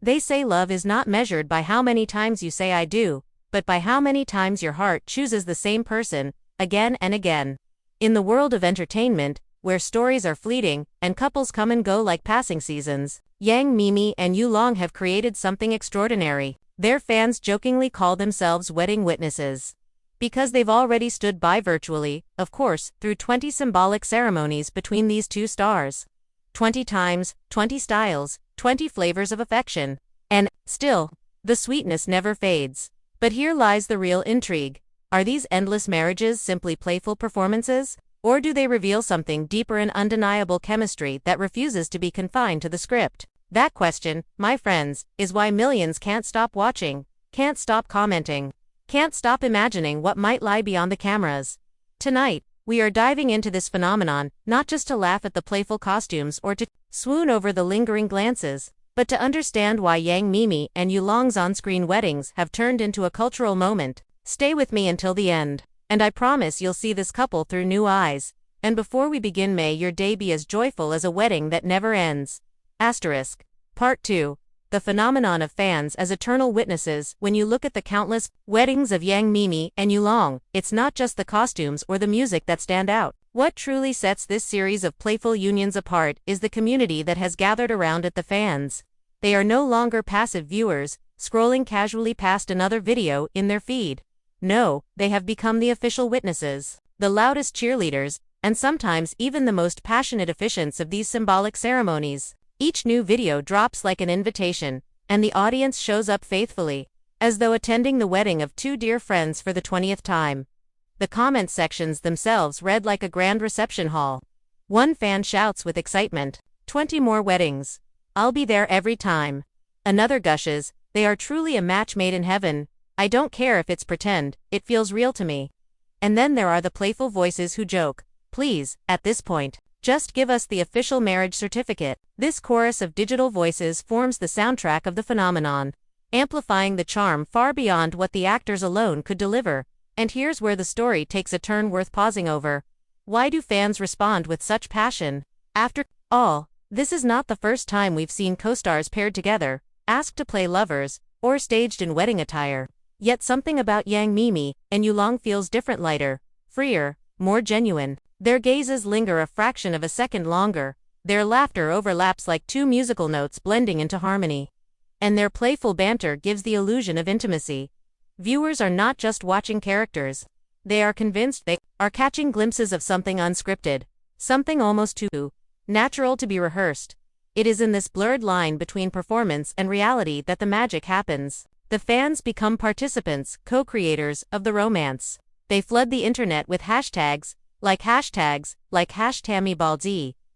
They say love is not measured by how many times you say I do, but by how many times your heart chooses the same person, again and again. In the world of entertainment, where stories are fleeting, and couples come and go like passing seasons, Yang Miemie and Yulong have created something extraordinary. Their fans jokingly call themselves wedding witnesses. Because they've already stood by virtually, of course, through 20 symbolic ceremonies between these two stars. 20 times, 20 styles, 20 flavors of affection. And, still, the sweetness never fades. But here lies the real intrigue. Are these endless marriages simply playful performances? Or do they reveal something deeper and undeniable chemistry that refuses to be confined to the script? That question, my friends, is why millions can't stop watching, can't stop commenting, can't stop imagining what might lie beyond the cameras. Tonight, we are diving into this phenomenon, not just to laugh at the playful costumes or to swoon over the lingering glances, but to understand why Yang Miemie and Yulong's on-screen weddings have turned into a cultural moment. Stay with me until the end, and I promise you'll see this couple through new eyes. And before we begin, may your day be as joyful as a wedding that never ends. Asterisk. Part 2. The phenomenon of fans as eternal witnesses. When you look at the countless weddings of Yang Miemie and Yulong, it's not just the costumes or the music that stand out. What truly sets this series of playful unions apart is the community that has gathered around it, the fans. They are no longer passive viewers, scrolling casually past another video in their feed. No, they have become the official witnesses, the loudest cheerleaders, and sometimes even the most passionate officiants of these symbolic ceremonies. Each new video drops like an invitation, and the audience shows up faithfully, as though attending the wedding of two dear friends for the 20th time. The comment sections themselves read like a grand reception hall. One fan shouts with excitement, 20 more weddings. I'll be there every time. Another gushes, they are truly a match made in heaven. I don't care if it's pretend, it feels real to me. And then there are the playful voices who joke, please, at this point, just give us the official marriage certificate. This chorus of digital voices forms the soundtrack of the phenomenon, amplifying the charm far beyond what the actors alone could deliver. And here's where the story takes a turn worth pausing over. Why do fans respond with such passion? After all, this is not the first time we've seen co-stars paired together, asked to play lovers, or staged in wedding attire. Yet something about Yang Miemie and Yulong feels different, lighter, freer, more genuine. Their gazes linger a fraction of a second longer, their laughter overlaps like two musical notes blending into harmony. And their playful banter gives the illusion of intimacy. Viewers are not just watching characters. They are convinced they are catching glimpses of something unscripted, something almost too natural to be rehearsed. It is in this blurred line between performance and reality that the magic happens. The fans become participants, co-creators of the romance. They flood the internet with hashtags like #Tammy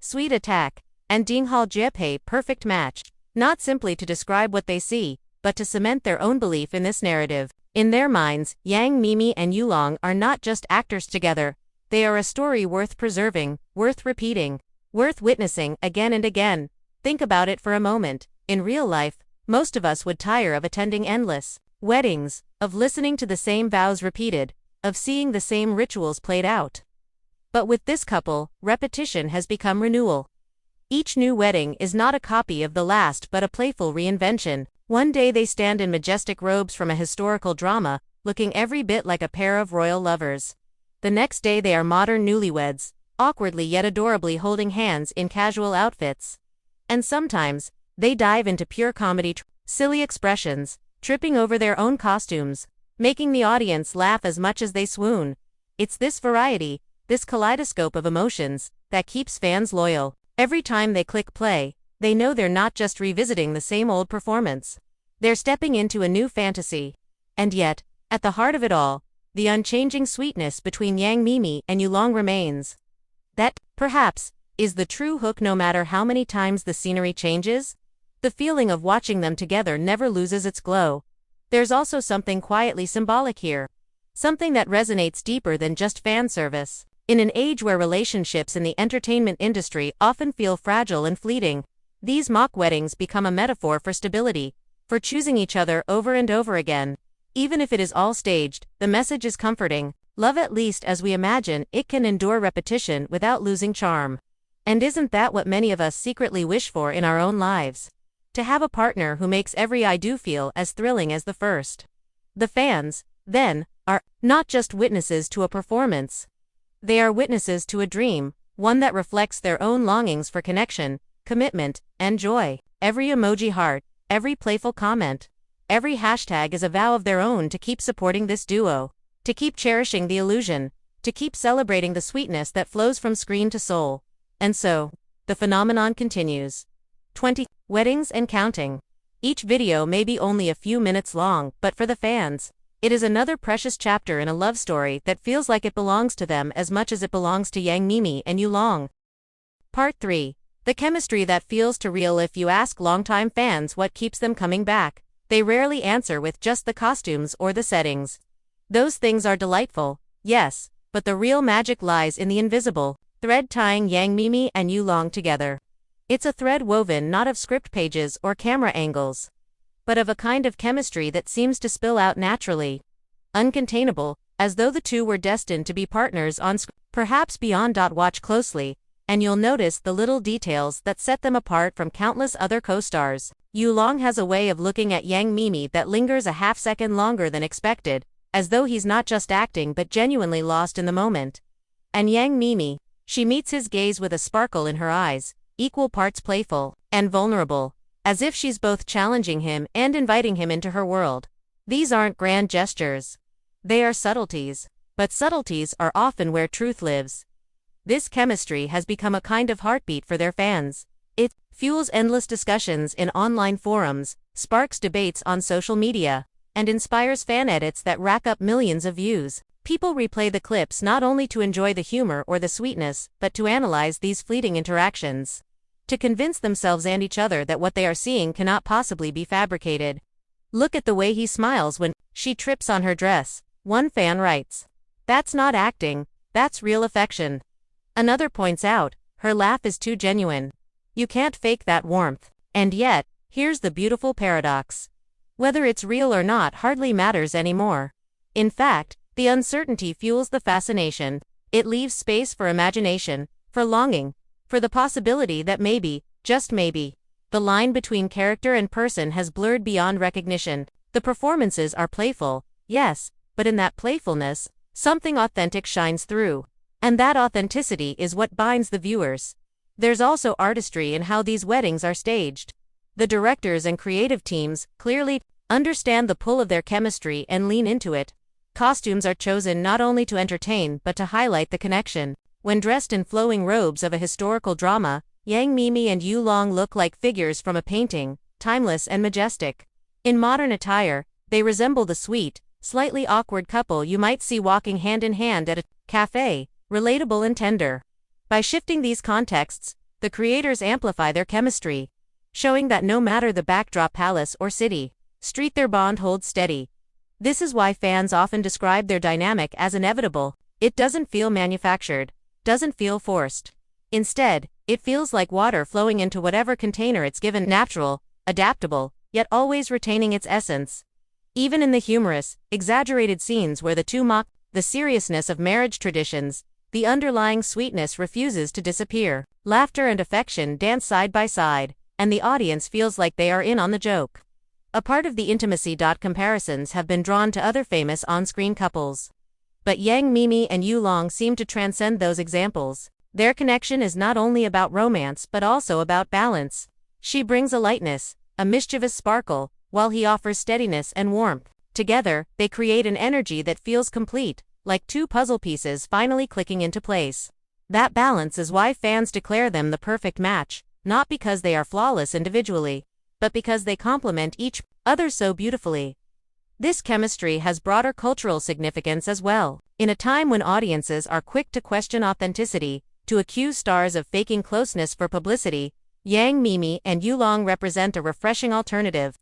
Sweet Attack, and Dinghal Jepe Perfect Match, not simply to describe what they see, but to cement their own belief in this narrative. In their minds, Yang Miemie and Yulong are not just actors together, they are a story worth preserving, worth repeating, worth witnessing again and again. Think about it for a moment. In real life, most of us would tire of attending endless weddings, of listening to the same vows repeated, of seeing the same rituals played out. But with this couple, repetition has become renewal. Each new wedding is not a copy of the last but a playful reinvention. One day they stand in majestic robes from a historical drama, looking every bit like a pair of royal lovers. The next day they are modern newlyweds, awkwardly yet adorably holding hands in casual outfits. And sometimes, they dive into pure comedy, silly expressions, tripping over their own costumes, making the audience laugh as much as they swoon. It's this variety, this kaleidoscope of emotions, that keeps fans loyal. Every time they click play, they know they're not just revisiting the same old performance. They're stepping into a new fantasy. And yet, at the heart of it all, the unchanging sweetness between Yang Miemie and Yulong remains. That, perhaps, is the true hook. No matter how many times the scenery changes, the feeling of watching them together never loses its glow. There's also something quietly symbolic here. Something that resonates deeper than just fan service. In an age where relationships in the entertainment industry often feel fragile and fleeting, these mock weddings become a metaphor for stability, for choosing each other over and over again. Even if it is all staged, the message is comforting. Love, at least as we imagine it, can endure repetition without losing charm. And isn't that what many of us secretly wish for in our own lives? to have a partner who makes every I do feel as thrilling as the first. The fans, then, are not just witnesses to a performance. They are witnesses to a dream, one that reflects their own longings for connection, commitment, and joy. Every emoji heart, every playful comment, every hashtag is a vow of their own to keep supporting this duo, to keep cherishing the illusion, to keep celebrating the sweetness that flows from screen to soul. And so, the phenomenon continues. 20 weddings and counting. Each video may be only a few minutes long, but for the fans, it is another precious chapter in a love story that feels like it belongs to them as much as it belongs to Miemie and Yulong. Part 3. The chemistry that feels too real. If you ask longtime fans what keeps them coming back, they rarely answer with just the costumes or the settings. Those things are delightful, yes, but the real magic lies in the invisible thread tying Miemie and Yulong together. It's a thread woven not of script pages or camera angles, but of a kind of chemistry that seems to spill out naturally, uncontainable, as though the two were destined to be partners on screen, perhaps beyond. Watch closely, and you'll notice the little details that set them apart from countless other co-stars. Yulong has a way of looking at Miemie that lingers a half-second longer than expected, as though he's not just acting but genuinely lost in the moment. And Miemie, she meets his gaze with a sparkle in her eyes, equal parts playful and vulnerable, as if she's both challenging him and inviting him into her world. These aren't grand gestures. They are subtleties, but subtleties are often where truth lives. This chemistry has become a kind of heartbeat for their fans. It fuels endless discussions in online forums, sparks debates on social media, and inspires fan edits that rack up millions of views. People replay the clips not only to enjoy the humor or the sweetness, but to analyze these fleeting interactions, to convince themselves and each other that what they are seeing cannot possibly be fabricated. Look at the way he smiles when she trips on her dress, one fan writes. That's not acting, that's real affection. Another points out, her laugh is too genuine. You can't fake that warmth. And yet, here's the beautiful paradox. Whether it's real or not hardly matters anymore. In fact, the uncertainty fuels the fascination. It leaves space for imagination, for longing, for the possibility that maybe, just maybe, the line between character and person has blurred beyond recognition. The performances are playful, yes, but in that playfulness, something authentic shines through. And that authenticity is what binds the viewers. There's also artistry in how these weddings are staged. The directors and creative teams clearly understand the pull of their chemistry and lean into it. Costumes are chosen not only to entertain but to highlight the connection. When dressed in flowing robes of a historical drama, Miemie and Yulong look like figures from a painting, timeless and majestic. In modern attire, they resemble the sweet, slightly awkward couple you might see walking hand in hand at a cafe, relatable and tender. By shifting these contexts, the creators amplify their chemistry, showing that no matter the backdrop, palace or city, street, their bond holds steady. This is why fans often describe their dynamic as inevitable. It doesn't feel manufactured, doesn't feel forced. Instead, it feels like water flowing into whatever container it's given, natural, adaptable, yet always retaining its essence. Even in the humorous, exaggerated scenes where the two mock the seriousness of marriage traditions, the underlying sweetness refuses to disappear. Laughter and affection dance side by side, and the audience feels like they are in on the joke. A part of the intimacy. Comparisons have been drawn to other famous on-screen couples. But Miemie and Yulong seem to transcend those examples. Their connection is not only about romance but also about balance. She brings a lightness, a mischievous sparkle, while he offers steadiness and warmth. Together, they create an energy that feels complete, like two puzzle pieces finally clicking into place. That balance is why fans declare them the perfect match, not because they are flawless individually, but because they complement each other so beautifully. This chemistry has broader cultural significance as well. In a time when audiences are quick to question authenticity, to accuse stars of faking closeness for publicity, Miemie and Yulong represent a refreshing alternative.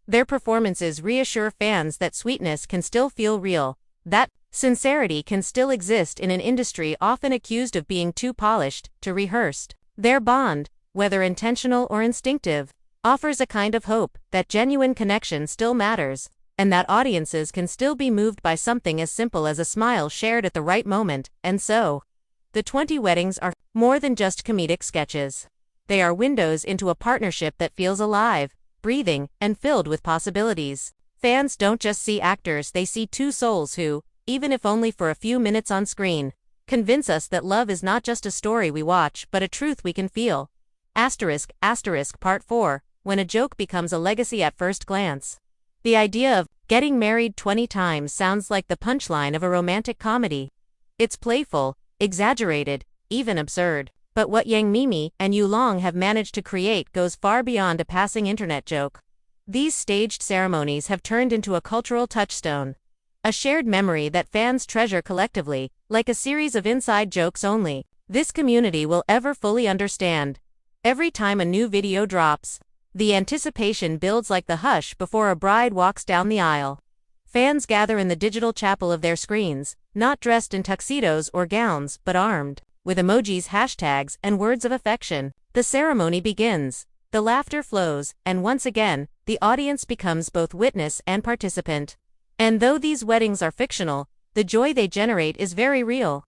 Their performances reassure fans that sweetness can still feel real, that sincerity can still exist in an industry often accused of being too polished, too rehearsed. Their bond, whether intentional or instinctive, offers a kind of hope that genuine connection still matters, and that audiences can still be moved by something as simple as a smile shared at the right moment. And so, the 20 weddings are more than just comedic sketches. They are windows into a partnership that feels alive, breathing, and filled with possibilities. Fans don't just see actors, they see two souls who, even if only for a few minutes on screen, convince us that love is not just a story we watch but a truth we can feel. Part 4, when a joke becomes a legacy at first glance. The idea of getting married 20 times sounds like the punchline of a romantic comedy. It's playful, exaggerated, even absurd. But what Yang Miemie and Yulong have managed to create goes far beyond a passing internet joke. These staged ceremonies have turned into a cultural touchstone. A shared memory that fans treasure collectively, like a series of inside jokes only this community will ever fully understand. Every time a new video drops, the anticipation builds like the hush before a bride walks down the aisle. Fans gather in the digital chapel of their screens, not dressed in tuxedos or gowns, but armed with emojis, hashtags, and words of affection. The ceremony begins, the laughter flows, and once again, the audience becomes both witness and participant. And though these weddings are fictional, the joy they generate is very real.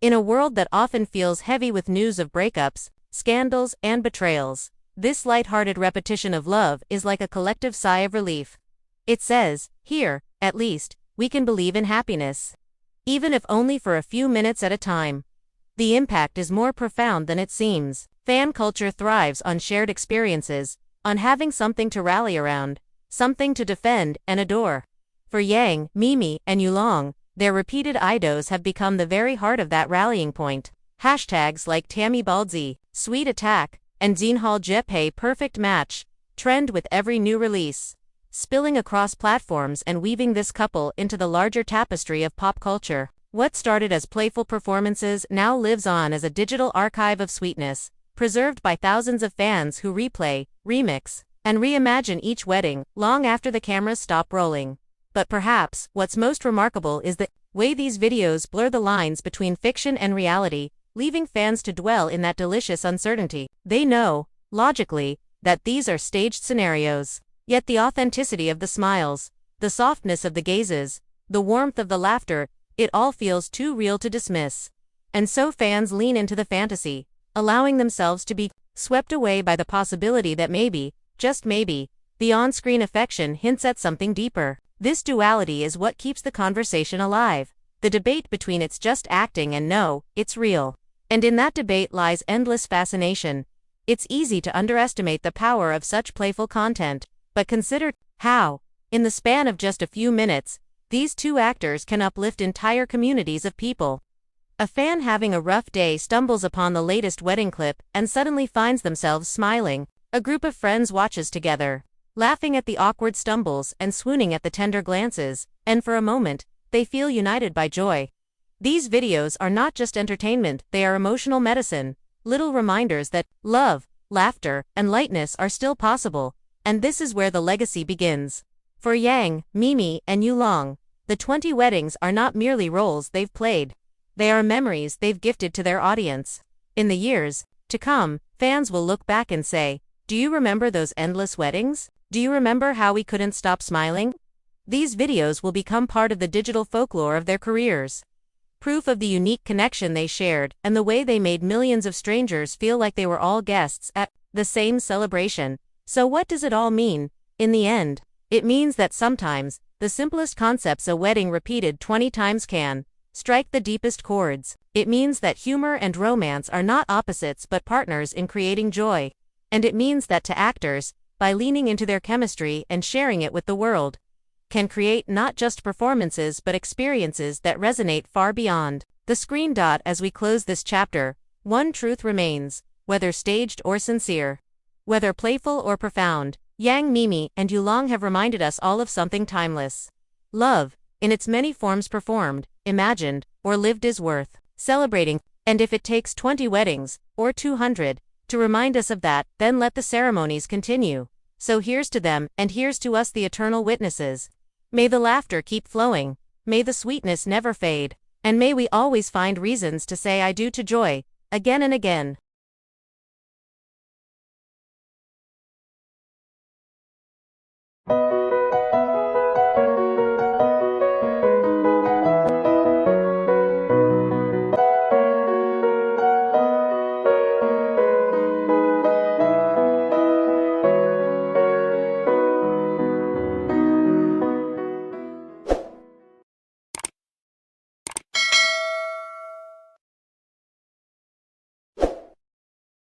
In a world that often feels heavy with news of breakups, scandals, and betrayals, this light-hearted repetition of love is like a collective sigh of relief. It says, here, at least, we can believe in happiness. Even if only for a few minutes at a time. The impact is more profound than it seems. Fan culture thrives on shared experiences, on having something to rally around, something to defend and adore. For Yang, Miemie, and Yulong, their repeated idos have become the very heart of that rallying point. Hashtags like Tammy Baldzi, Sweet Attack, and Zinhal Jepe Perfect Match trend with every new release, spilling across platforms and weaving this couple into the larger tapestry of pop culture. What started as playful performances now lives on as a digital archive of sweetness, preserved by thousands of fans who replay, remix, and reimagine each wedding long after the cameras stop rolling. But perhaps, what's most remarkable is the way these videos blur the lines between fiction and reality, leaving fans to dwell in that delicious uncertainty. They know, logically, that these are staged scenarios. Yet the authenticity of the smiles, the softness of the gazes, the warmth of the laughter, it all feels too real to dismiss. And so fans lean into the fantasy, allowing themselves to be swept away by the possibility that maybe, just maybe, the on-screen affection hints at something deeper. This duality is what keeps the conversation alive. The debate between it's just acting and no, it's real. And in that debate lies endless fascination. It's easy to underestimate the power of such playful content, but consider how, in the span of just a few minutes, these two actors can uplift entire communities of people. A fan having a rough day stumbles upon the latest wedding clip and suddenly finds themselves smiling. A group of friends watches together, laughing at the awkward stumbles and swooning at the tender glances, and for a moment, they feel united by joy. These videos are not just entertainment, they are emotional medicine, little reminders that love, laughter, and lightness are still possible, and this is where the legacy begins. For Yang, Miemie, and Yulong, the 20 weddings are not merely roles they've played. They are memories they've gifted to their audience. In the years to come, fans will look back and say, "Do you remember those endless weddings? Do you remember how we couldn't stop smiling?" These videos will become part of the digital folklore of their careers. Proof of the unique connection they shared and the way they made millions of strangers feel like they were all guests at the same celebration. So what does it all mean? In the end, it means that sometimes, the simplest concepts a wedding repeated 20 times can strike the deepest chords. It means that humor and romance are not opposites but partners in creating joy. And it means that to actors, by leaning into their chemistry and sharing it with the world, can create not just performances but experiences that resonate far beyond the screen. As we close this chapter, one truth remains, whether staged or sincere, whether playful or profound, Yang, Miemie, and Yulong have reminded us all of something timeless. Love, in its many forms performed, imagined, or lived is worth celebrating, and if it takes 20 weddings, or 200, to remind us of that, then let the ceremonies continue. So here's to them, and here's to us, the eternal witnesses. May the laughter keep flowing, may the sweetness never fade, and may we always find reasons to say I do to joy, again and again.